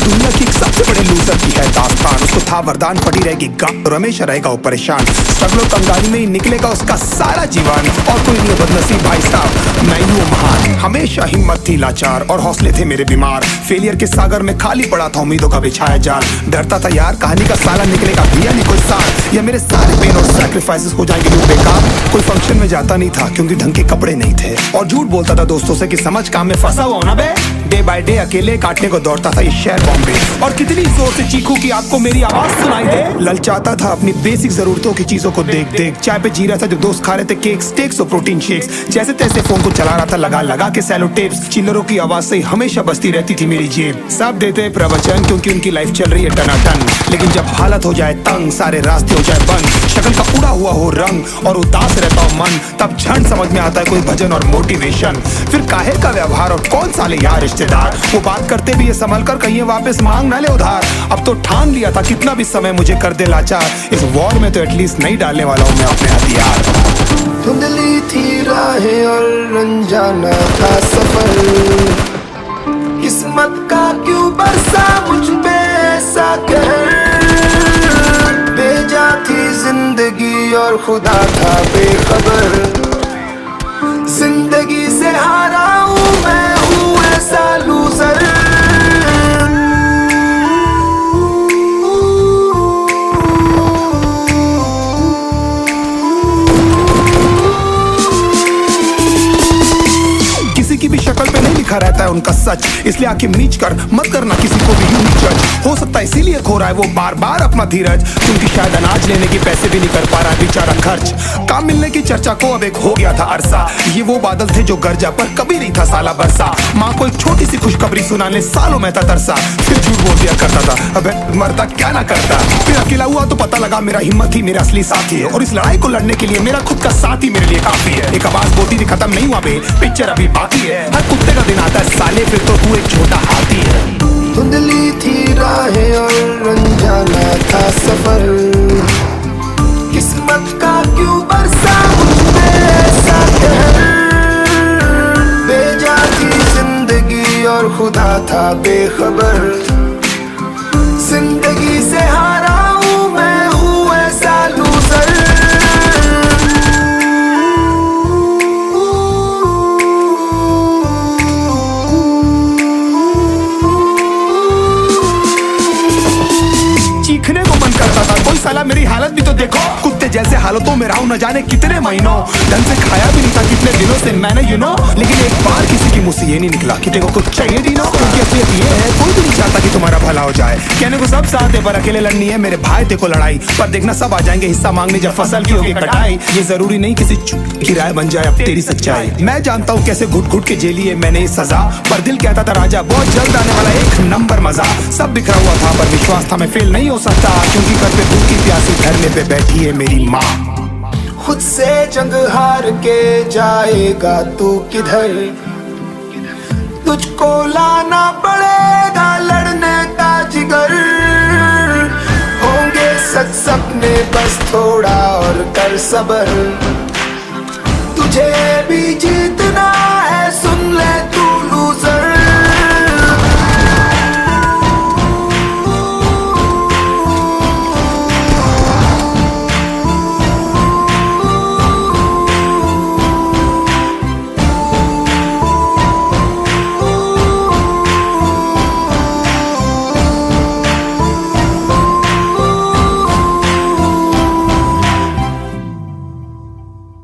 दुनिया की एक सबसे बड़े लूजर की है दास्तान। उसको था वरदान, पड़ी रहेगी गांव और हमेशा रहेगा वो परेशान। स्ट्रगलों कंगाली में ही निकलेगा उसका सारा जीवन। और कोई नहीं बदनसीब भाई साहब, मैं ही हूँ महान। हमेशा हिम्मत थी लाचार और हौसले थे मेरे बीमार। फेलियर के सागर में खाली पड़ा था उम्मीदों का बिछाया जाल। डरता था यार कहानी का साला निकलेगा भैया नहीं कोई साथ, या मेरे सारे पेन और सैक्रिफाइसेस हो जाएंगे यूं बेकार। कोई फंक्शन में जाता नहीं था क्योंकि ढंग के कपड़े नहीं थे, और झूठ बोलता था दोस्तों से कि समझ काम में फंसा हुआ ना बे। डे बाय डे अकेले काटने को दौड़ता था ये शहर बॉम्बे। और कितनी जोर से चीखूं कि आपको मेरी आवाज सुनाई दे। ललचाता था अपनी बेसिक जरूरतों की चीजों को देख देख। चाय पे जी रहा था जब दोस्त खा रहे थे केक, स्टेक्स और प्रोटीन शेक्स। जैसे तैसे फोन को चला रहा था लगा लगा के सैलो टेप्स। चिल्लरों की आवाज से हमेशा बजती रहती थी मेरी जेब। सब देते प्रवचन क्योंकि उनकी लाइफ चल रही है टनाटन, लेकिन जब हालत हो जाए तंग, सारे रास्ते हो जाए बंद, शक्ल का उड़ा हुआ हो रंग और उदास रहता हो मन, तब क्षण समझ में आता है कोई भजन और मोटिवेशन। फिर काहे का व्यवहार और कौन साले यार रिश्तेदार, वो बात करते भी ये संभल कर कहीं वापस मांग ना ले उधार। अब तो ठान लिया था कितना भी समय मुझे कर दे लाचार, इस वॉर में तो एटलीस्ट नहीं डालने वाला हूँ मैं अपने हथियार। धुंधली थी राहें और अनजाना था सफर, किस्मत का क्यों बरसा मुझ पे ऐसा कहर। भेजा थी जिंदगी और खुदा था बेखबर, जिंदगी से हारा हूँ मैं हूँ ऐसा लूजर। किसी की भी शक्ल पे नहीं लिखा रहता है उनका सच, इसलिए आंखें मीच कर मत करना किसी को भी यूं ही जज। हो सकता है इसीलिए खो रहा है वो बार बार अपना धीरज, क्योंकि शायद अनाज लेने के पैसे भी नहीं कर पा रहा है बेचारा खर्च। काम मिलने की चर्चा को अब एक हो गया था अरसा, ये वो बादल थे जो गरजा पर कभी नहीं था साला बरसा। माँ को एक छोटी सी खुशखबरी सुनाने सालों में था तरसा, फिर झूठ बोल दिया करता था अबे मरता क्या ना करता। फिर अकेला हुआ तो पता लगा मेरा हिम्मत ही मेरा असली साथी है, और इस लड़ाई को लड़ने के लिए मेरा खुद का साथ ही मेरे लिए काफी है। एक आवाज बोलती थी खत्म नहीं हुआ बे, पिक्चर अभी बाकी है। हर कुत्ते का दिन आता है साले, फिर तो तू एक छोटा हाथी है। धुंधली थी राहें और अनजाना था सफर, किस्मत का क्यों बरसा मुझ पे ऐसा कहर। भेजा थी जिंदगी और खुदा था बेखबर, जिंदगी से हारा हूँ मैं हूँ ऐसा लूजर। चीखने को मन करता था कोई साला मेरी हालत भी तो देखो। कुत्ते जैसे हालतों में रहा हूं न जाने कितने महीनों, ढंग से खाया भी नहीं था कितने दिनों से मैंने लेकिन एक बार किसी की मुंह से ये नहीं निकला कि देखो कुछ चाहिए दीनो। क्योंकि असलियत ये है कोई भी नहीं चाहता कि तुम्हारा भला हो जाए। कहने को सब साथ है पर अकेले लड़नी है मेरे भाई देखो लड़ाई, पर देखना सब आ जाएंगे हिस्सा मांगने जब फसल की होगी कटाई। ये जरूरी नहीं किसी की राय बन जाए अब तेरी सच्चाई। मैं जानता हूँ कैसे घुट घुट के झेली है मैंने सजा, पर दिल कहता था राजा बहुत जल्द आने वाला एक नंबर मजा। सब बिखरा हुआ था पर विश्वास था मैं फेल नहीं हो सकता, क्योंकि घर पे भूखी प्यासी धरने पे बैठी है मेरी माँ। खुद से जंग हार के जाएगा तू किधर, तुझको लाना पड़ेगा लड़ने का जिगर। होंगे सच सपने बस थोड़ा और कर सबर, तुझे भी